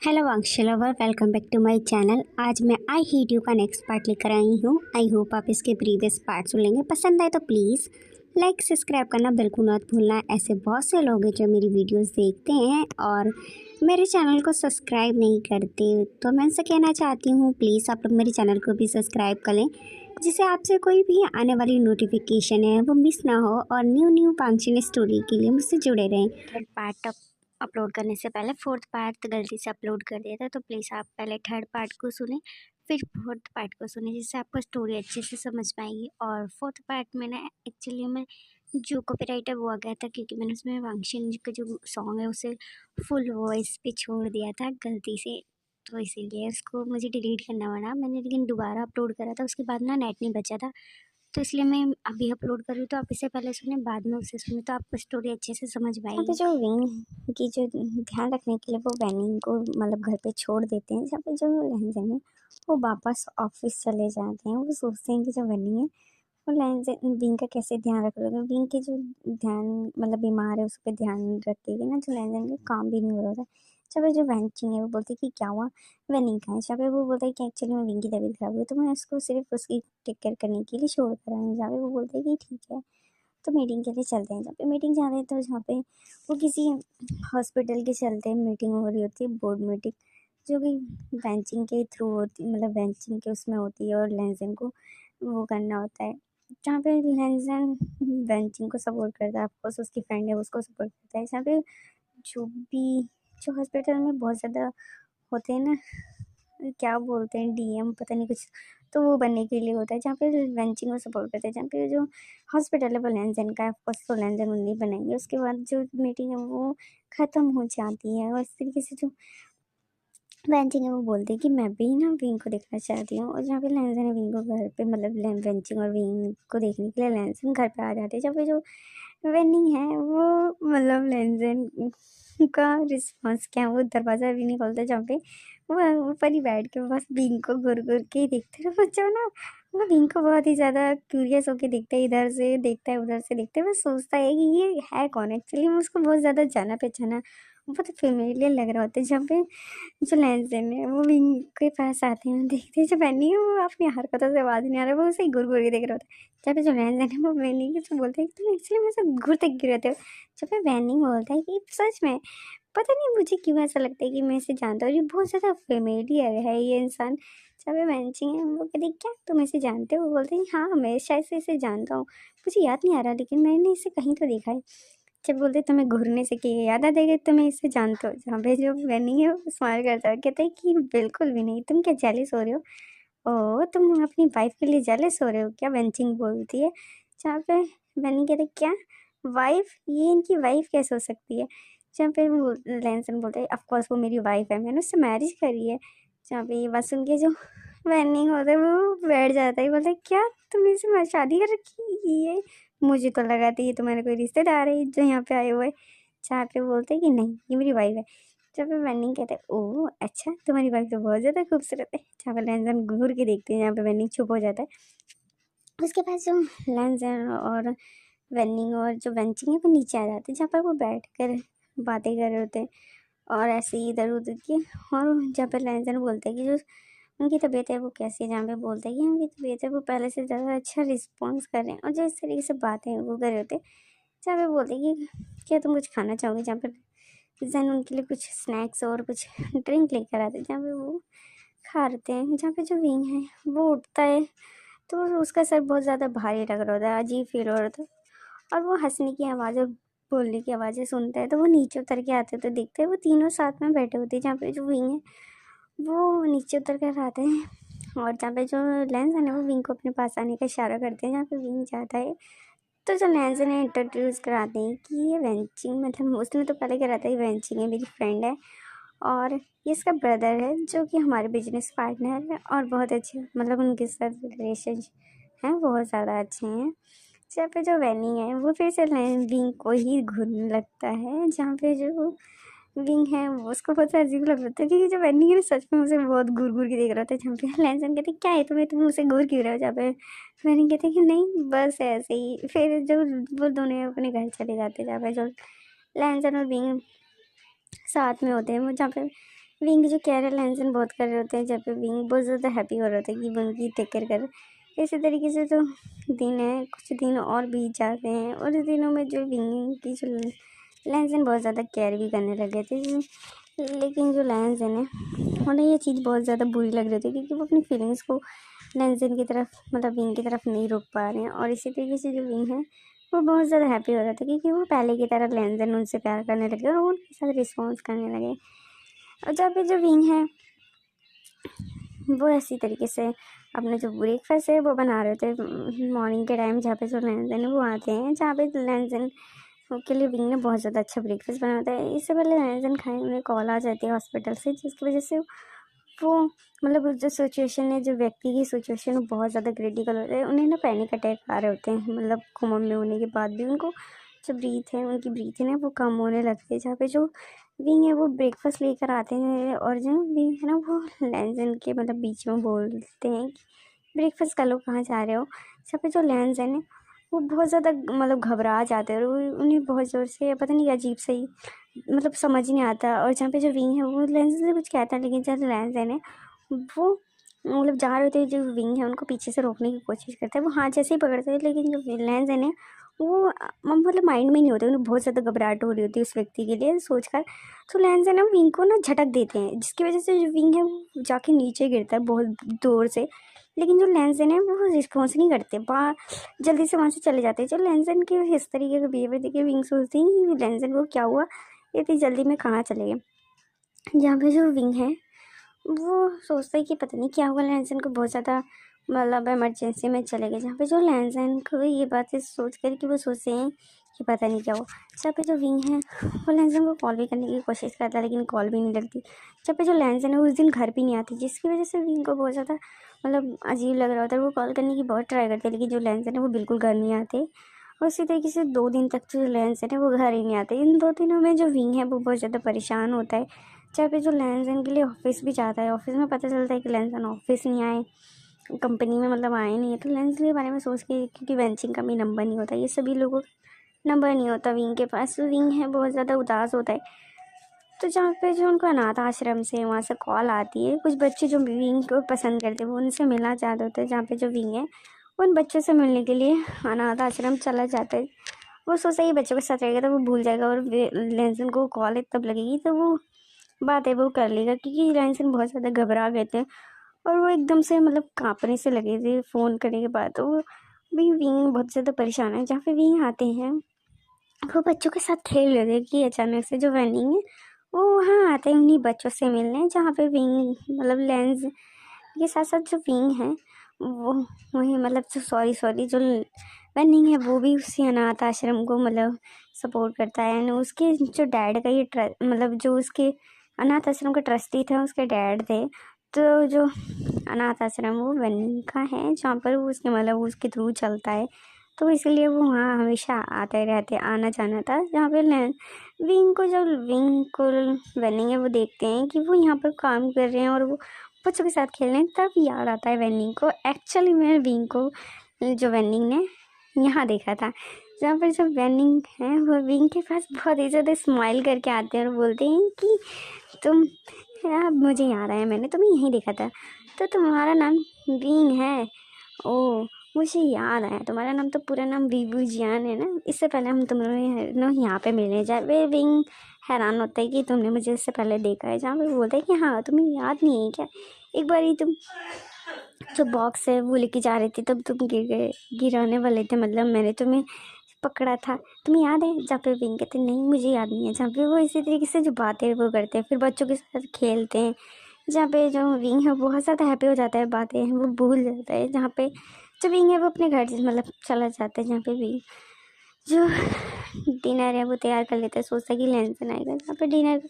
Hello Ansh lover, welcome back to my channel. आज मैं I hate you का next part लेकर आई हूँ। आई होप आप इसके प्रीवियस पार्ट सुन लेंगे। पसंद आए तो प्लीज़ लाइक सब्सक्राइब करना बिल्कुल मत भूलना। ऐसे बहुत से लोग हैं जो मेरी वीडियोस देखते हैं और मेरे चैनल को सब्सक्राइब नहीं करते, तो मैं उनसे कहना चाहती हूँ प्लीज़ आप लोग मेरे चैनल को भी सब्सक्राइब कर लें, जिससे आपसे कोई भी आने वाली नोटिफिकेशन है वो मिस ना हो और न्यू न्यू पांचन स्टोरी के लिए मुझसे जुड़े रहें। थर्ड पार्ट अपलोड करने से पहले फोर्थ पार्ट गलती से अपलोड कर दिया था, तो प्लीज़ आप पहले थर्ड पार्ट को सुने फिर फोर्थ पार्ट को सुने, जिससे आपको स्टोरी अच्छे से समझ पाएंगी। और फोर्थ पार्ट में ना एक्चुअली में जो कॉपीराइट है वो आ गया था, क्योंकि मैंने उसमें वांगशन का जो सॉन्ग है उसे फुल वॉइस पे छोड़ दिया था गलती से, तो इसीलिए उसको मुझे डिलीट करना पड़ा। मैंने लेकिन दोबारा अपलोड करा था, उसके बाद ना नेट नहीं बचा था, तो इसलिए मैं अभी अपलोड कर रही हूँ। तो आप इसे पहले सुने बाद में उसे सुने, तो आपको स्टोरी अच्छे से समझ यहाँ पे पाएगी। जो विंग की जो ध्यान रखने के लिए वो वैनिंग को मतलब घर पे छोड़ देते हैं। जहाँ पे जो लहंजन है वो वापस ऑफिस चले जाते हैं। वो सोचते हैं कि जो वैनिंग है वो लहंजन विंग का कैसे ध्यान रख लोगे। विंग के जो ध्यान मतलब बीमार है उस पर ध्यान रखेगी ना, जो लहंजन का काम भी नहीं हो रहा था। जब ये जो वैंचिंग है वो बोलती है कि क्या हुआ, वैनिंग कहाँ है। जहाँ पे वो बोलता है कि एक्चुअली में विंग की तबीयत खराब हुई, तो मैं उसको सिर्फ उसकी टेक केयर करने के लिए छोड़ कर आई हूँ। जहाँ पे वो बोलते हैं कि ठीक है, तो मीटिंग के लिए चलते हैं। जहाँ पे मीटिंग जा रहे हैं तो जहाँ पे वो किसी हॉस्पिटल के चलते मीटिंग हो रही होती है, बोर्ड मीटिंग, जो कि बेंचिंग के थ्रू होती, मतलब बेंचिंग के उसमें होती है और लेंसन को वो करना होता है। जहाँ पे लेंसन बेंचिंग को सपोर्ट करता है, ऑफकोर्स उसकी फ्रेंड है उसको सपोर्ट करता है। जहाँ पे जो भी जो हॉस्पिटल में बहुत ज़्यादा होते हैं ना, क्या बोलते हैं, डीएम पता नहीं कुछ, तो वो बनने के लिए होता है। जहाँ पे बेंचिंग को सपोर्ट करते हैं। जहाँ पे जो हॉस्पिटल है वो लेंजन का है, ऑफकोर्स तो लेंजन उन्हीं बनाएंगे। उसके बाद जो मीटिंग है वो ख़त्म हो जाती है और इस तरीके से जो बेंचिंग है वो बोलते हैं कि मैं भी ना विंग को देखना चाहती हूँ। और जहाँ पे लेंजन है विंग को घर पे मतलब बेंचिंग और विंग को देखने के लिए लेंजन घर पे आ जाते हैं। जहाँ पे जो वेनिंग है वो मतलब लेंजन का रिस्पॉन्स क्या है, वो दरवाज़ा भी नहीं खोलता। जहाँ पे वो ऊपर ही बैठ के बस विंग को घूर घूर के ही देखते रहो। बच्चों ना वो विंग को बहुत ही ज़्यादा क्यूरियस होके देखता है, इधर से देखता है उधर से देखता है। वो सोचता है कि ये है कौन। एक्चुअली में उसको बहुत ज़्यादा जाना पहचाना बहुत फेमिलियर लग रहा होता है। जहाँ पे जो लेंसडन है वो विंग के पास आते हैं, देखते हैं जो बन्नी है वो अपनी हरकतों से आवाज़ नहीं आ रहा, वो उसे ही घूर घूर के देख रहा होता है। जब पे जो लेंसडन है वो बन्नी के जो बोलते हैं तुम एक्चुअली मेरे से घूरते क्यों रहते हो। जब पे बन्नी बोलता है कि सच में पता नहीं मुझे क्यों ऐसा लगता है कि मैं इसे जानता हूँ, ये बहुत ज़्यादा फेमिलियर है ये इंसान। जब ये मैचिंग है वो कहते क्या तुम इसे जानते हो, वो बोलते हैं हाँ मैं शायद से इसे जानता हूँ, मुझे याद नहीं आ रहा लेकिन मैंने इसे कहीं तो देखा है। जब बोलते तुम्हें घूरने से कि याद आ जाएगा तुम्हें इसे जानते हो। जहाँ पे जो बनी है वो स्माइल करता है, कहता है कि बिल्कुल भी नहीं, तुम क्या जेलिस हो रहे हो। ओह तुम अपनी वाइफ के लिए जेलिस हो रहे हो क्या, बेंचिंग बोलती है। जहाँ पे बनी कहते क्या वाइफ, ये इनकी वाइफ कैसे हो सकती है। जहाँ पे वो लैंसन बोलते हैं ऑफकोर्स वो मेरी वाइफ है, मैंने उससे मैरिज करी है। जहाँ पे ये बात सुन के जो वेनिंग होता है वो बैठ जाता है, बोलता है क्या तुमने इससे शादी कर रखी है। मुझे तो लगा था ये तुम्हारे कोई रिश्तेदार है जो यहाँ पे आए हुए हैं। जहाँ पे बोलते हैं कि नहीं ये मेरी वाइफ है। जब पे वेनिंग कहते हैं ओह अच्छा तुम्हारी वाइफ तो बहुत ज़्यादा खूबसूरत है। जहाँ पे लैंसन घूर के देखते हैं, जहाँ पे वेनिंग चुप हो जाता है। उसके बाद जो लैंसन और वेनिंग और जो वेंचिंग है वो नीचे आ जाते हैं, जहाँ पर वो बैठ कर बातें कर रहे होते हैं और ऐसे ही इधर उधर की। और जहाँ पर लैंसन बोलते हैं कि जो उनकी तबीयत है वो कैसी है। जहाँ पे बोलते हैं कि उनकी तबीयत है वो पहले से ज़्यादा अच्छा रिस्पॉन्स कर रहे हैं और जो इस तरीके से बातें वो कर रहे होते हैं। जहाँ पे बोलते हैं कि क्या तुम कुछ खाना चाहोगे। जहाँ पर जैन उनके लिए कुछ स्नैक्स और कुछ ड्रिंक लेकर आते हैं, जहाँ पे वो खा रहे हैं। जहाँ पे जो विंग है वो उठता है तो उसका सर बहुत ज़्यादा भारी लग रहा होता है, अजीब फील हो रहा था। और वो हंसने की आवाज़ और बोलने की आवाज़ें सुनता है, तो वो नीचे उतर के आते तो दिखते हैं वो तीनों साथ में बैठे होते हैं। जहाँ पे जो विंग है वो नीचे उतर कर आते हैं और जहाँ पे जो लेंस है ना वो विंग को अपने पास आने का इशारा करते हैं। जहाँ पे विंग जाता है तो जो लेंस ने इंट्रोड्यूस कराते हैं कि ये वेंचिंग, मतलब उसने तो पहले कराता है वेंचिंग है मेरी फ्रेंड है और ये इसका ब्रदर है जो कि हमारे बिजनेस पार्टनर है और बहुत अच्छे मतलब उनके साथ रिलेशन हैं बहुत ज़्यादा अच्छे हैं। जहाँ पे जो वेनिंग है वो फिर से विंग को ही घूरने लगता है। जहाँ पे जो विंग है वो उसको बहुत अजीब लग रहा था, क्योंकि जो वेनिंग है ना सच में उसे बहुत घूर घूर के देख रहा था। जहाँ पे लैंसन कहते क्या है तुम्हें, तुम उसे घूर क्यों रहे हो। जहाँ पे वेनिंग कहते कि नहीं बस ऐसे ही। फिर जो वो दोनों अपने घर चले जाते, जहाँ पे जो लैंसन और विंग साथ में होते हैं। वो जहाँ पे विंग जो केयर है लैंसन बहुत कर रहे होते हैं, जहाँ पे विंग बहुत ज़्यादा हैप्पी हो रहा होता है कि वो उनकी टेक केयर कर। इसी तरीके से जो दिन है, कुछ दिन और बीत जाते हैं और इस दिनों में जो विंग की जो लैंसन बहुत ज़्यादा केयर भी करने लगे थे। लेकिन जो लैंसन है उन्हें ये चीज़ बहुत ज़्यादा बुरी लग रही थी, क्योंकि वो अपनी फीलिंग्स को लैंसन की तरफ मतलब विंग की तरफ नहीं रोक पा रहे हैं। और इसी तरीके से जो विंग है वो बहुत ज़्यादा हैप्पी हो रहा था, क्योंकि वो पहले की तरह लैंसन उनसे प्यार करने लगे और वो उनके साथ रिस्पॉन्स करने लगे। और जहाँ पे जो विंग है वो ऐसी तरीके से अपना जो ब्रेकफास्ट है वो बना रहे थे मॉर्निंग के टाइम, जहाँ पे जो लैंसन है वो आते हैं, जहाँ पे लैंसन के लिए विंग ने बहुत ज़्यादा अच्छा ब्रेकफास्ट बनाता है। इससे पहले लैंसन खाए उन्हें कॉल आ जाती है हॉस्पिटल से, जिसकी वजह से वो मतलब जो सिचुएशन है, जो व्यक्ति की सिचुएशन है बहुत ज़्यादा क्रिटिकल होता है। उन्हें ना पैनिक अटैक आ रहे होते हैं, मतलब कोमा में होने के बाद भी उनको जो उनकी ब्रीथिंग है वो कम होने लगती है। जहाँ पे जो विंग है वो ब्रेकफास्ट लेकर आते हैं और जो विंग है ना वो लैंसन के मतलब बीच में बोलते हैं कि ब्रेकफास्ट कर लो, कहाँ जा रहे हो। जहाँ पे जो लैंसन है वो बहुत ज़्यादा मतलब घबरा जाते हैं और उन्हें बहुत ज़ोर से पता नहीं अजीब से ही मतलब समझ नहीं आता। और जहाँ पे जो विंग है वो लैंसन से कुछ कहता है, लेकिन जहाँ लैंसन है वो मतलब जा रहे होते हैं, जो विंग है उनको पीछे से रोकने की कोशिश करता है। वो हाथ जैसे ही पकड़ते हैं, लेकिन जो लैंसन है वो मतलब माइंड में नहीं होते, उन्हें बहुत ज़्यादा घबराहट हो रही होती है उस व्यक्ति के लिए सोचकर। तो लैंसन है विंग को ना झटक देते हैं, जिसकी वजह से जो विंग है वो जाके नीचे गिरता है बहुत जोर से। लेकिन जो लैंसन है वो रिस्पॉन्स नहीं करते, बाहर जल्दी से वहाँ से चले जाते हैं। जो लैंसन के इस तरीके का बिहेवियर देखिए विंग सोचती है कि लैंसन को क्या हुआ, इतनी जल्दी में कहाँ चले गए। जहाँ पे जो विंग है वो सोचता है कि पता नहीं क्या हुआ, लैंसन को बहुत ज़्यादा मतलब इमरजेंसी में चले गए। जहाँ पे जो लैंसन को ये बातें सोच कर कि वो सोचते हैं कि पता नहीं क्या हुआ। जहाँ पे जो विंग है वो लैंसन को कॉल भी करने की कोशिश करता है, लेकिन कॉल भी नहीं लगती। जहाँ पे जो लैंसन है उस दिन घर भी नहीं आती, जिसकी वजह से विंग को बहुत ज़्यादा मतलब अजीब लग रहा होता है। वो कॉल करने की बहुत ट्राई करते हैं, लेकिन जो लैंसन है वो बिल्कुल घर नहीं आते। और इसी तरीके से 2 दिन तक जो लैंसन है वो घर ही नहीं आते। इन 2 दिनों में जो विंग है वो बहुत ज़्यादा परेशान होता है। जहाँ पे जो लैंसन के लिए ऑफिस भी जाता है, ऑफिस में पता चलता है कि लैंसन ऑफिस नहीं आए, कंपनी में मतलब आए नहीं है। तो लैंसन के बारे में सोच के, क्योंकि वेंचिंग का भी नंबर नहीं होता, ये सभी लोगों का नंबर नहीं होता विंग के पास, तो विंग है बहुत ज़्यादा उदास होता है। तो जहाँ पे जो उनको अनाथ आश्रम से वहाँ से कॉल आती है, कुछ बच्चे जो विंग को पसंद करते हैं वो उनसे मिलना चाहते होते हैं। जहाँ पे जो विंग है उन बच्चों से मिलने के लिए अनाथ आश्रम चला जाता है। वो सोचता है ये बच्चों के साथ रहेगा तो वो भूल जाएगा, और लैंसन को कॉल तब लगेगी तो वो बातें वो कर लेगा, क्योंकि लैंसन बहुत ज़्यादा घबरा गए थे और वो एकदम से मतलब कांपने से लगे थे फ़ोन करने के बाद। तो वो भी विंग बहुत ज़्यादा परेशान है। जहाँ पे विंग आते हैं वो बच्चों के साथ खेल रहे थे कि अचानक से जो वेनिंग है वो वहाँ आते हैं उन्हीं बच्चों से मिलने, जहाँ पे विंग मतलब लेंस के साथ साथ जो विंग है वो वही मतलब जो सॉरी जो वेनिंग है वो भी उसी अनाथ आश्रम को मतलब सपोर्ट करता है। एंड उसके जो डैड का ये मतलब जो उसके अनाथ आश्रम का ट्रस्टी थे उसके डैड थे। तो जो अनाथ आश्रम वो वेनिंग का है, जहाँ पर वो उसके मतलब उसके थ्रू चलता है, तो इसलिए वो वहाँ हमेशा आते रहते आना जाना था। जहाँ पे विंग को जब विंग को वेनिंग है वो देखते हैं कि वो यहाँ पर काम कर रहे हैं और वो बच्चों के साथ खेल रहे हैं, तब याद आता है वेनिंग को। एक्चुअली मैं विंग को जो वेनिंग ने यहाँ देखा था, जहाँ पर जब वेनिंग है वो विंग के पास बहुत ही ज़्यादा स्माइल करके आते हैं और बोलते हैं कि तुम यार मुझे याद आया, मैंने तुम्हें यहीं देखा था, तो तुम्हारा नाम विंग है। ओ मुझे याद आया, तुम्हारा नाम तो पूरा नाम वीबू जियान है ना। इससे पहले हम तुम लोग यहाँ पे मिलने जाए। वे विंग हैरान होता है कि तुमने मुझे इससे पहले देखा है। जहाँ पे बोलता है कि हाँ तुम्हें याद नहीं है क्या, एक बार ही तुम जो बॉक्स है वो लेके जा रहे थे तब तुम गिर गए, गिराने वाले थे, मतलब मैंने तुम्हें पकड़ा था, तुम्हें याद है। जहाँ पे विंग कहते नहीं मुझे याद नहीं है। जहाँ पे वो इसी तरीके से जो बातें वो करते हैं, फिर बच्चों के साथ खेलते हैं, जहाँ पे जो विंग है बहुत ज़्यादा हैप्पी हो जाता है, बातें हैं वो भूल जाता है। जहाँ पे जो विंग है वो अपने घर से मतलब चला जाता है। जहाँ पे विंग जो डिनर है वो तैयार कर लेता है, सोचता है कि लैंसन आएगा। जहाँ पे डिनर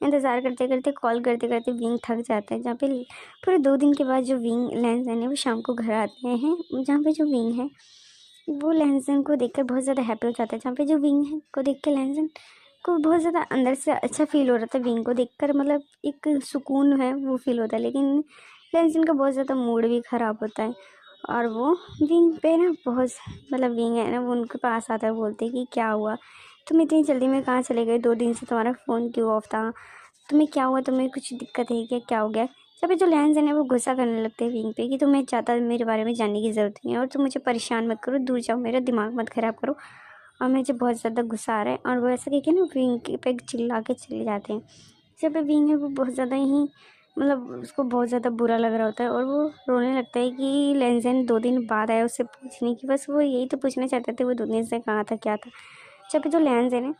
इंतज़ार करते करते कॉल करते करते विंग थक जाता है। जहाँ पे पूरे 2 दिन के बाद जो विंग लैंसन है वो शाम को घर आते हैं। जहाँ पे जो विंग है वो लैंसन को देखकर बहुत ज़्यादा हैप्पी हो जाता है। जहाँ पे जो विंग है को देख के लैंसन को बहुत ज़्यादा अंदर से अच्छा फील हो रहा था विंग को देखकर, मतलब एक सुकून है वो फील होता है। लेकिन लैंसन का बहुत ज़्यादा मूड भी ख़राब होता है और वो विंग पे ना बहुत मतलब विंग है ना वो उनके पास आता है, बोलते कि क्या हुआ, तुम इतनी जल्दी में कहाँ चले गए, 2 दिन से तुम्हारा फ़ोन क्यों ऑफ था, तुम्हें क्या हुआ, तुम्हें कुछ दिक्कत है क्या, क्या हो गया। जब जो लैंस है वो गुस्सा करने लगते हैं विंग पे कि तुम्हें ज़्यादा मेरे बारे में जानने की ज़रूरत नहीं है और तुम मुझे परेशान मत करो, दूर जाओ, मेरा दिमाग मत ख़राब करो। और मुझे बहुत ज़्यादा गुस्सा आ रहा है। और वो ऐसा कह के ना विंग पे चिल्ला के चले जाते हैं। जब विंग है वो बहुत ज़्यादा ही मतलब उसको बहुत ज़्यादा बुरा लग रहा होता है और वो रोने लगता है कि लेंजन 2 दिन बाद आया उससे पूछने की, बस वो यही तो पूछना चाहते थे वो 2 दिन से कहाँ था क्या था। जब जो लेंजन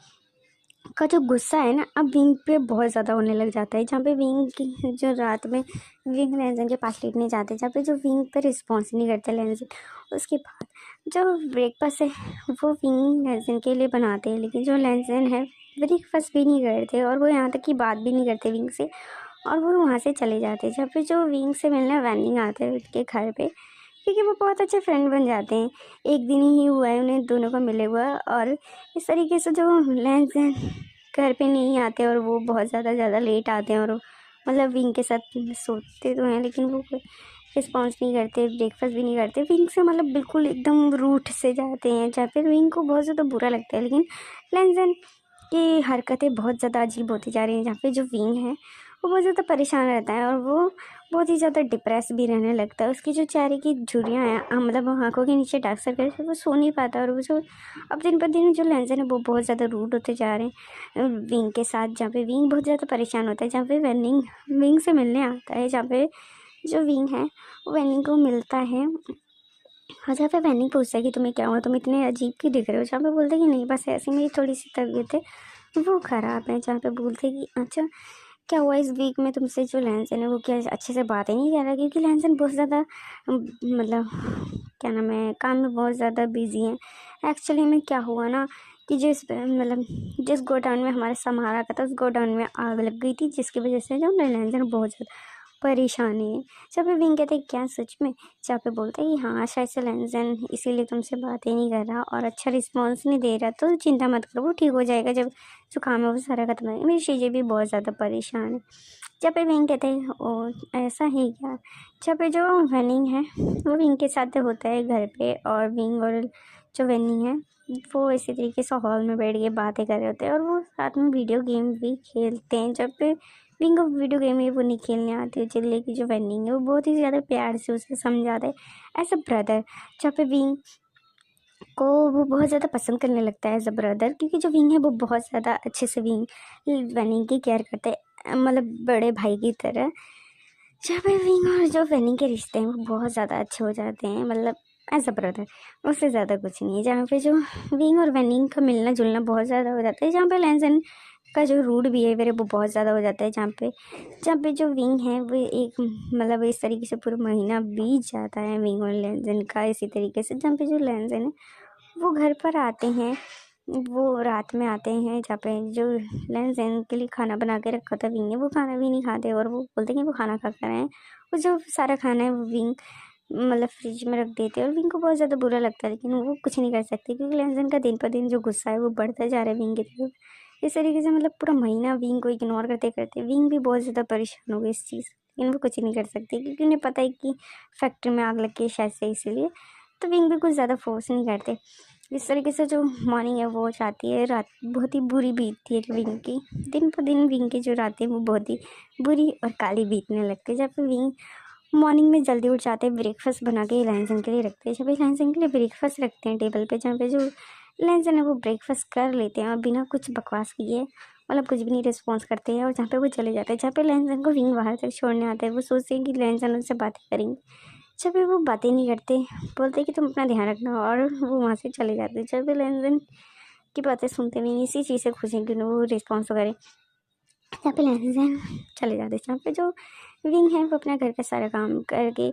का जो गुस्सा है ना अब विंग पे बहुत ज़्यादा होने लग जाता है। जहाँ पे विंग की जो रात में विंग लेंजन के पास लेटने जाते हैं, जहाँ पे जो विंग पे रिस्पॉन्स नहीं करते लेंजन। उसके बाद जो ब्रेकफास्ट है वो विंग लेंजन के लिए बनाते हैं, लेकिन जो लेंजन है ब्रेकफास्ट भी नहीं करते और वो यहाँ तक की बात भी नहीं करते विंग से और वो वहाँ से चले जाते हैं। जहाँ पे जो विंग से मिलने वैनिंग आते हैं उनके घर पे, क्योंकि वो बहुत अच्छे फ्रेंड बन जाते हैं। एक दिन ही हुआ है उन्हें दोनों को मिले हुआ और इस तरीके से जो लेंजन घर पे नहीं आते और वो बहुत ज़्यादा लेट आते हैं और मतलब विंग के साथ सोते तो हैं लेकिन वो रिस्पॉन्स नहीं करते, ब्रेकफास्ट भी नहीं करते, विंग से मतलब बिल्कुल एकदम रूठ से जाते हैं। जहाँ पे विंग को बहुत ज़्यादा बुरा लगता है, लेकिन लेंजन की हरकतें बहुत ज़्यादा अजीब होती जा रही हैं। जहाँ पे जो विंग है वो बहुत ज़्यादा परेशान रहता है और वो बहुत ही ज़्यादा डिप्रेस भी रहने लगता है। उसकी जो चेहरे की झुर्रियाँ हैं मतलब आँखों के नीचे डार्क सर्कल है, वो सो नहीं पाता और वो जो अब दिन पर दिन जो लेंजन है वो बहुत ज़्यादा रूड होते जा रहे हैं विंग के साथ। जहाँ पे विंग बहुत ज़्यादा परेशान होता है, जहाँ पे वेनिंग विंग से मिलने आता है, जहाँ पे जो विंग है वो वेनिंग को मिलता है और जहाँ पे वेनिंग पूछता है कि तुम्हें क्या हुआ, तुम इतने अजीब क्यों दिख रहे हो। जहाँ पे बोलते हैं कि नहीं बस ऐसी मेरी थोड़ी सी तबीयत है वो ख़राब है। जहाँ पे बोलते हैं कि अच्छा क्या हुआ इस वीक में तुमसे, जो लेंसन है वो क्या अच्छे से बात ही नहीं कर रहा, क्योंकि लेंसन बहुत ज़्यादा मतलब क्या नाम है काम में बहुत ज़्यादा बिजी हैं। एक्चुअली में क्या हुआ ना कि जिस गोडाउन में हमारा सामान रखा था उस गोडाउन में आग लग गई थी, जिसकी वजह से जो लेंसन बहुत ज़्यादा परेशानी है। जब भी विंग कहते क्या सच में, जहाँ पे बोलते हैं कि हाँ शायद से लेंसन इसीलिए तुमसे बात ही नहीं कर रहा और अच्छा रिस्पॉन्स नहीं दे रहा, तो चिंता मत करो वो ठीक हो जाएगा, जब जो काम है वो सारा खत्म हो। मेरी चीज़ें भी बहुत ज़्यादा परेशान है। जब पे विंग कहते हैं ओ ऐसा ही क्या। जब पे जो वेनिंग है वो विंग के साथ होता है घर पे और विंग और जो वेनिंग है वो इसी तरीके से हॉल में बैठ के बातें कर रहे होते हैं और वो साथ में वीडियो गेम भी खेलते हैं। जब पे विंग को वीडियो गेम है वो नहीं खेलने आती है, चिल्ले की जो वेनिंग है वो बहुत ही ज़्यादा प्यार से उसे समझाता है एज अ ब्रदर। जहाँ पे विंग को वो बहुत ज़्यादा पसंद करने लगता है एज अ ब्रदर, क्योंकि जो विंग है वो बहुत ज़्यादा अच्छे से विंग वेनिंग की केयर करते हैं मतलब बड़े भाई की तरह। जहाँ पे विंग और जो वेनिंग के रिश्ते हैं वो बहुत ज़्यादा अच्छे हो जाते हैं, मतलब एज अ ब्रदर, उससे ज़्यादा कुछ नहीं है। जहाँ पे जो विंग और वेनिंग का मिलना जुलना बहुत ज़्यादा हो जाता है, जहाँ पे लेंसन का जो रूड बिहेवियर है वो बहुत ज़्यादा हो जाता है। जहाँ पे जो विंग है वो एक मतलब इस तरीके से पूरा महीना बीत जाता है विंग और लेंसन का इसी तरीके से। जहाँ पे जो लेंसन है वो घर पर आते हैं, वो रात में आते हैं, जहाँ पे जो लेंसन के लिए खाना बना के रखा था विंग ने वो खाना भी नहीं खाते और वो बोलते हैं कि वो खाना खा कर आए हैं। वो जो सारा खाना है वो विंग मतलब फ्रिज में रख देते हैं और विंग को बहुत ज़्यादा बुरा लगता है, लेकिन वो कुछ नहीं कर सकते क्योंकि लेंसन का दिन पर दिन जो गुस्सा है वो बढ़ता जा रहा है विंग की तरफ। इस तरीके से मतलब पूरा महीना विंग को इग्नोर करते करते विंग भी बहुत ज़्यादा परेशान हो गई इस चीज़, लेकिन वो कुछ नहीं कर सकते क्योंकि उन्हें पता है कि फैक्ट्री में आग लग गई शायद से, इसीलिए तो विंग भी कुछ ज़्यादा फोर्स नहीं करते। इस तरीके से जो मॉर्निंग है वो जाती है, रात बहुत ही बुरी बीतती है विंग की। दिन पर दिन विंग की जो रातें वो बहुत ही बुरी और काली बीतने लगती है। जब विंग मॉर्निंग में जल्दी उठ जाते हैं, ब्रेकफास्ट बना के लेंसन के लिए रखते हैं। जब लेंसन के लिए ब्रेकफास्ट रखते हैं टेबल पे, जहाँ पे जो लेंसन है वो ब्रेकफास्ट कर लेते हैं और बिना कुछ बकवास किए मतलब कुछ भी नहीं रिस्पॉन्स करते हैं और जहाँ पे वो चले जाते हैं। जहाँ पे लेंसन को विंग बाहर तक छोड़ने आता है, वो सोचते हैं कि लेंसन उनसे बातें करेंगे, जब भी वो बातें नहीं करते, बोलते कि तुम अपना ध्यान रखना और वो वहाँ से चले जाते। जब भी लेनदेन की बातें सुनते नहीं, इसी चीज़ से खुश हैं कि वो रिस्पॉन्स करे, जहाँ पे लेनदेन चले जाते। जहाँ पे जो विंग है वो अपना घर का सारा काम करके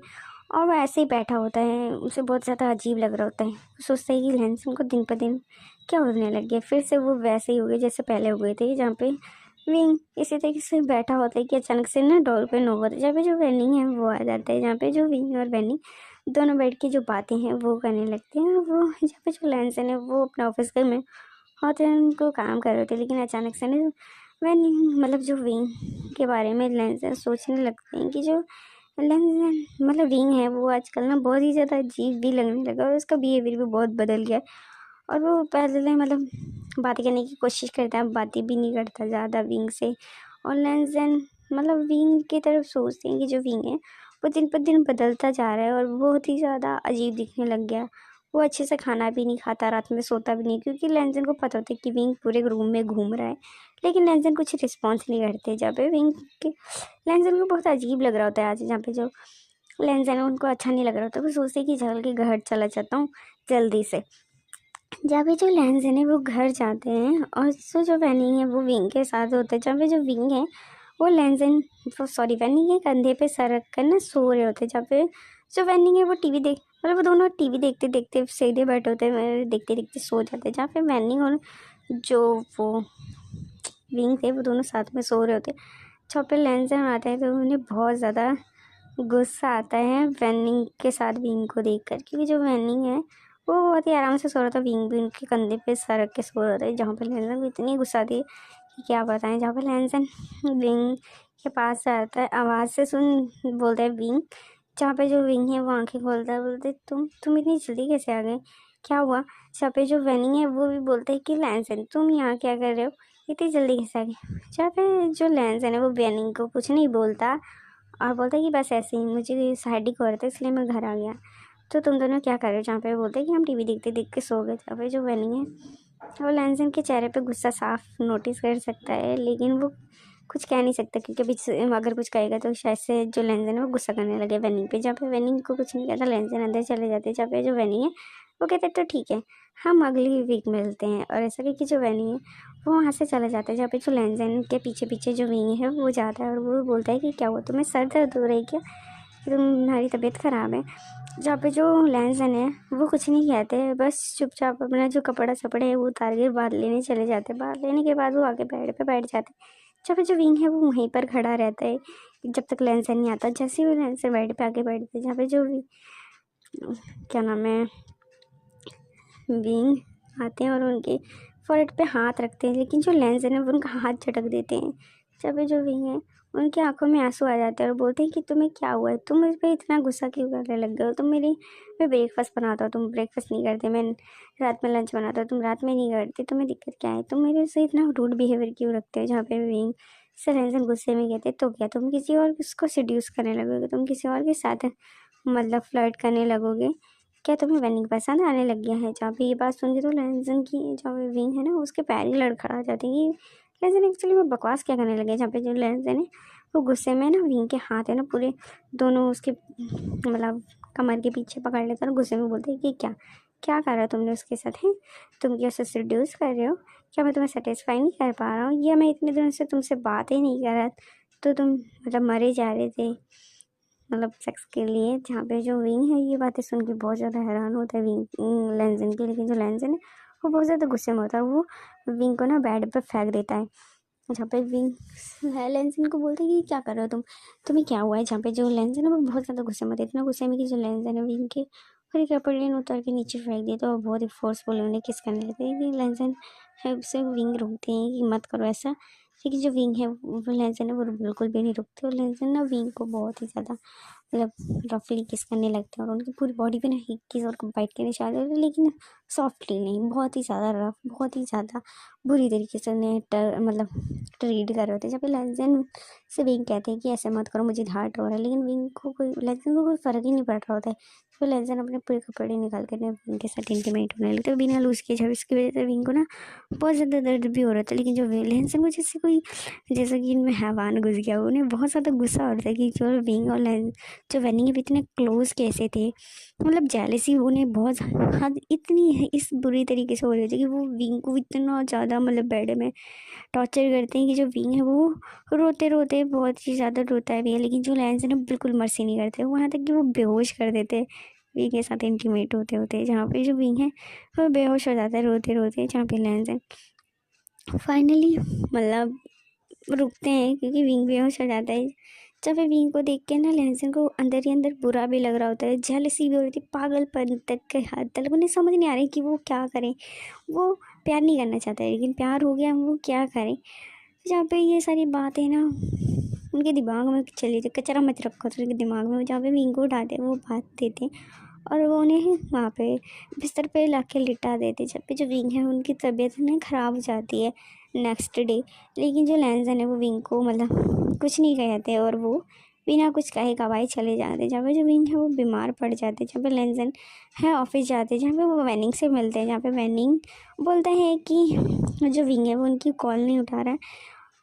और वो ऐसे ही बैठा होता है, उसे बहुत ज़्यादा अजीब लग रहा होता है। वो सोचता है कि लेंसन को दिन पर दिन क्या होने लग गया, फिर से वो वैसे ही हो गए जैसे पहले हो गए थे। जहाँ पे विंग इसी तरीके से बैठा होता है कि अचानक से ना डोर पे नॉक होता है, जहाँ पे जो वेनिंग है वो आ जाता है। जहाँ पे जो विंग और वेनिंग दोनों बैठ के जो बातें हैं वो करने लगते हैं। और वो जहाँ पे जो लेंसन है वो अपना ऑफिस के में होते हैं, उनको काम कर रहे थे, लेकिन अचानक से ना वेनिंग मतलब जो विंग के बारे में लेंसन सोचने लगते हैं कि जो लेंसन मतलब विंग है वो आजकल ना बहुत ही ज़्यादा अजीब भी लगने लगा और उसका बिहेवियर भी बहुत बदल गया है। और वो पहले मतलब बात करने की कोशिश करता है, बातें भी नहीं करता ज़्यादा विंग से और लैंजन मतलब विंग की तरफ सोचते हैं कि जो विंग है वो दिन पर दिन बदलता जा रहा है और बहुत ही ज़्यादा अजीब दिखने लग गया। वो अच्छे से खाना भी नहीं खाता, रात में सोता भी नहीं, क्योंकि लैंजन को पता होता है कि विंग पूरे रूम में घूम रहा है, लेकिन लैंजन कुछ रिस्पॉन्स नहीं करते। जहाँ पे विंग के लैंजन को बहुत अजीब लग रहा होता है आज, जहाँ पे जो लैंजन है उनको अच्छा नहीं लग रहा होता। वो सोचते हैं कि चल के घर चला जाता हूँ जल्दी से। जहाँ पे जो लैंजन है वो घर जाते हैं और जो वेनिंग है वो विंग के साथ होता है। जहाँ पे जो विंग है वो लैंजन वेनिंग के कंधे पे सर रख कर ना सो रहे होते हैं। जहाँ पे जो वेनिंग है वो टीवी देख मतलब वो दोनों टीवी देखते देखते सीधे बैठे होते हैं, देखते देखते सो जाते हैं। जहाँ पे वेनिंग और जो वो विंग थे वो दोनों साथ में सो रहे होते हैं। जहाँ पे लैंजन आता है तो उन्हें बहुत ज़्यादा गुस्सा आता है वेनिंग के साथ विंग को देख कर, क्योंकि जो वेनिंग है वो बहुत ही आराम से सो रहा था, विंग भी उनके कंधे पे सर रख के सो रहा था। जहाँ पे लैंजन को इतनी गुस्सा थी कि क्या बताएं। जहाँ पे लैंजन विंग के पास आता है, आवाज़ से सुन बोलता है विंग। जहाँ पे जो विंग है वो आंखें खोलता है, बोलते तुम इतनी जल्दी कैसे आ गए, क्या हुआ। जहाँ पे जो वेनिंग है वो भी बोलता है कि लैंजन तुम यहाँ क्या कर रहे हो, इतनी जल्दी कैसे आ गए। जहाँ पे जो लैंजन है वो वेनिंग को कुछ नहीं बोलता और बोलता है कि बस ऐसे ही मुझे साइड हो रहा था इसलिए मैं घर आ गया। तो तुम दोनों क्या कर रहे हो। जहाँ पे बोलते हैं कि हम टीवी देखते देख के सो गए। जहाँ पे जो वेनिंग है वो लैंजन के चेहरे पे गुस्सा साफ नोटिस कर सकता है, लेकिन वो कुछ कह नहीं सकता, क्योंकि अगर कुछ कहेगा तो शायद से जो लैंजन है वो गुस्सा करने लगे वेनिंग पे। जहाँ पे वेनिंग को कुछ नहीं कहता, लैंजन अंदर चले जाते हैं। जहाँ पे जो वेनिंग है वो कहते हैं तो ठीक है हम अगली वीक मिलते हैं, और ऐसा कि जो वेनिंग है वो वहाँ से चला जाता है। जहाँ पे जो लैंजन के पीछे पीछे जो विंग है वो जाता है और वो बोलता है कि क्या हुआ, तुम्हें सर दर्द हो रही है क्या, कि तुम्हारी तबीयत ख़राब है। जहाँ पे जो लैंजन है वो कुछ नहीं कहते, बस चुपचाप अपना जो कपड़ा सपड़े है वो उतार के बाहर लेने चले जाते हैं। बाहर लेने के बाद वो आगे बेड पे बैठ जाते हैं। जहाँ पे जो विंग है वो वहीं पर खड़ा रहता है जब तक लैंजन नहीं आता। जैसे ही वो लैंजन बेड पे आके बैठते हैं, जहाँ पे जो क्या नाम है विंग आते हैं और उनके फोrehead पे हाथ रखते हैं, लेकिन जो लेंस है ना वो उनका हाथ झटक देते हैं। जब जो विंग है उनकी आंखों में आंसू आ जाते हैं और बोलते हैं कि तुम्हें क्या हुआ है, तुम मुझ पर इतना गुस्सा क्यों करने लग गए हो। मैं ब्रेकफास्ट बनाता हूँ तुम ब्रेकफास्ट नहीं करते, मैं रात में लंच बनाता हूँ तुम रात में नहीं करते, तुम्हें दिक्कत क्या है, तुम मेरे से इतना रूड बिहेवियर क्यों रखते हो। जहाँ पे विंग से लेंसन गुस्से में कहते तो क्या तुम किसी और उसको सिड्यूस करने लगोगे, तुम किसी और के साथ मतलब फ्लर्ट करने लगोगे, क्या तुम्हें वेनिंग पसंद आने लग गया है। जहाँ पे ये बात सुन के तो लैंसन की जहाँ पे विंग है ना उसके पैर ही लड़खड़ा जाते हैं कि लैंसन एक्चुअली वो बकवास क्या करने लगे। जहाँ पे जो लैंसन है वो गुस्से में ना विंग के हाथ है ना पूरे दोनों उसके मतलब कमर के पीछे पकड़ लेते हैं और गुस्से में बोलते हैं कि क्या क्या कर रहा हो तुमने उसके साथ, है तुम क्या उसे सिड्यूस कर रहे हो, क्या मैं तुम्हें सेटिस्फाई नहीं कर पा रहा हूँ, या मैं इतने दिनों से तुमसे बात ही नहीं कर रहा तो तुम मतलब मरे जा रहे थे मतलब सेक्स के लिए। जहाँ पे जो विंग है ये बातें सुन के बहुत ज़्यादा हैरान होता है विंग लैंजन के, लेकिन जो लैंजन है वो बहुत ज़्यादा गुस्से में होता है। वो विंग को ना बेड पर फेंक देता है। जहाँ पे विंग है लैंजन को बोलते हैं कि क्या कर रहे हो तुम्हें क्या हुआ है। जहाँ पे जो लैंजन है वो बहुत ज़्यादा गुस्से में होता है, इतना गुस्से में कि जो लैंजन है विंग के पूरे कपड़े उतार के नीचे फेंक दिए। तो बहुत ही फोर्सफुल उन्हें किस करने लगते हैं कि लैंजन है उससे विंग रोकते हैं कि मत करो ऐसा, लेकिन जो विंग है वो लैंजन है वो बिल्कुल भी नहीं रुकते। और लैंजन ना विंग को बहुत ही ज़्यादा मतलब रफली किस करने लगते हैं और उनकी पूरी बॉडी पे ना एक किस और बाइट के निशान होते हैं, लेकिन सॉफ्टली नहीं, बहुत ही ज़्यादा रफ, बहुत ही ज़्यादा बुरी तरीके से उन्हें मतलब ट्रीट कर रहे होते हैं। जब लैंजन से विंग कहते हैं कि ऐसे मत करो मुझे हार्ट हो रहा है, लेकिन विंग को कोई लैंजन को कोई फ़र्क ही नहीं पड़ रहा होता है। तो लैंजन अपने पूरे कपड़े निकाल कर विंग के साथ इंटीमेट होने लगते हैं बिना लूज़ किए। जब इसकी वजह से विंग को ना बहुत ज़्यादा दर्द भी हो रहा था, लेकिन जो लैंजन को जैसे कि इनमें हैवान घुस गया, उन्हें बहुत ज़्यादा गुस्सा हो रहा था कि जो विंग और जो वेनिंग अब इतने क्लोज कैसे थे। मतलब जेलसी उन्हें बहुत हद इतनी है इस बुरी तरीके से हो रही थी कि वो विंग को इतना ज़्यादा मतलब बेड में टॉर्चर करते हैं कि जो विंग है वो रोते रोते बहुत ही ज़्यादा रोता है भी है, लेकिन जो लैंस है ना बिल्कुल मर्सी नहीं करते, वहाँ तक कि वो बेहोश कर देते हैं विंग के साथ इंटीमेट होते होते। जहाँ पे जो विंग है वो बेहोश हो जाता है रोते रोते। जहाँ पे लैंस है फाइनली मतलब रुकते हैं क्योंकि विंग बेहोश हो जाता है। जब वे विंग को देख के ना लैंसन को अंदर ही अंदर बुरा भी लग रहा होता है, जेलसी भी हो रही थी पागलपन तक के हद तक। उन्हें समझ नहीं आ रही कि वो क्या करें, वो प्यार नहीं करना चाहता है लेकिन प्यार हो गया, वो क्या करें। जहाँ पे ये सारी बातें ना उनके दिमाग में चली थी, कचरा मच रखा था उनके दिमाग में। जहाँ पे विंग को उठाते वो बात देते और वो उन्हें वहाँ पे बिस्तर पे ला के लिटा देते। जब पे जो विंग है उनकी तबीयत ना ख़राब हो जाती है। Next day. लेकिन जो लैंसन है वो विंग को मतलब कुछ नहीं कहते और वो बिना कुछ कहे कवाई चले जाते। जहाँ पे जो विंग है वो बीमार पड़ जाते। जहाँ पे लैंसन है ऑफिस जाते, जहाँ पे वो वैनिंग से मिलते हैं। जहाँ पे वैनिंग बोलता है कि जो विंग है वो उनकी कॉल नहीं उठा रहा है।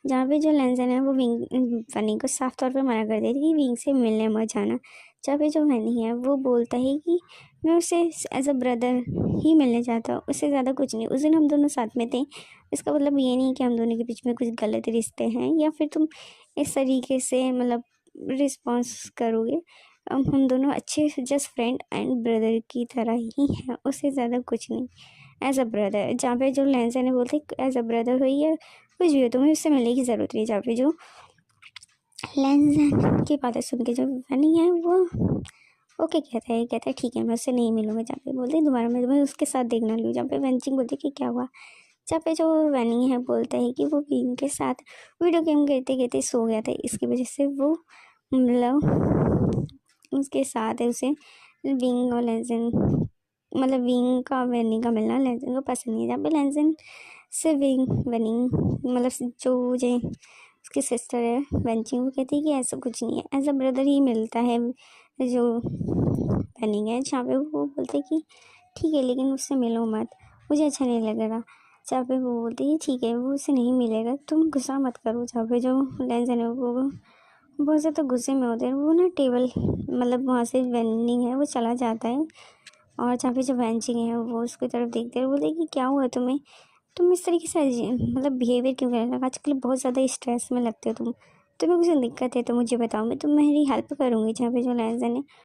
जहाँ पे जो लैंसन है वो वैनिंग को साफ तौर पे मना कर देती है कि विंग से मिलने मत जाना। जहाँ पे जो वैनिंग है वो बोलता है कि मैं उसे एज अ ब्रदर ही मिलने चाहता हूँ, उससे ज़्यादा कुछ नहीं। उस दिन हम दोनों साथ में थे, इसका मतलब ये नहीं कि हम दोनों के बीच में कुछ गलत रिश्ते हैं या फिर तुम इस तरीके से मतलब रिस्पॉन्स करोगे। हम दोनों अच्छे जस्ट फ्रेंड एंड ब्रदर की तरह ही हैं, उससे ज़्यादा कुछ नहीं। एज अ ब्रदर, जहाँ पे जो लैंसन है बोलते एज अ ब्रदर हो या कुछ भी हो, तुम्हें उससे मिलने की ज़रूरत नहीं। जहाँ पे जो लैंसन की बातें सुन के जो फनी है वो ओके कहता है ठीक है मैं उससे नहीं मिलूंगा। जहाँ पे बोलते दोबारा मैं तुम्हें उसके साथ देखना लूँ। जहाँ पे वेंचिंग बोलती कि क्या हुआ। जहाँ पे जो वैनी है बोलता है कि वो विंग के साथ वीडियो गेम खेलते खेलते सो गया था, इसकी वजह से वो मतलब उसके साथ है उसे विंग और लेंसन मतलब विंग का वैनी का मिलना लेंसन को पसंद नहीं है। जहाँ पे लेंसन से वैनिंग मतलब जो मुझे उसकी सिस्टर है वेंचिंग, वो कहती है कि ऐसा कुछ नहीं है, एज अ ब्रदर ही मिलता है जो वैनिंग है। जहाँ पे वो बोलते हैं कि ठीक है लेकिन उससे मिलो मत, मुझे अच्छा नहीं लग रहा। जहाँ पे वो बोलती है ठीक है वो उससे नहीं मिलेगा, तुम गुस्सा मत करो। जहाँ पे जो लेंसन है वो बहुत ज़्यादा गुस्से में होते हैं। वो ना टेबल मतलब वहाँ से वेनिंग है वो चला जाता है और जहाँ पे जो वेंचिंग है वो उसकी तरफ देखते हैं, बोलते कि क्या हुआ तुम्हें, तुम इस तरीके से मतलब बिहेवियर क्यों करने लगा, आजकल बहुत ज़्यादा स्ट्रेस में लगते हो तुम्हें कुछ दिक्कत है तो मुझे बताओ, मैं तुम्हारी हेल्प करूँगी। जहाँ पे जो लैंसन है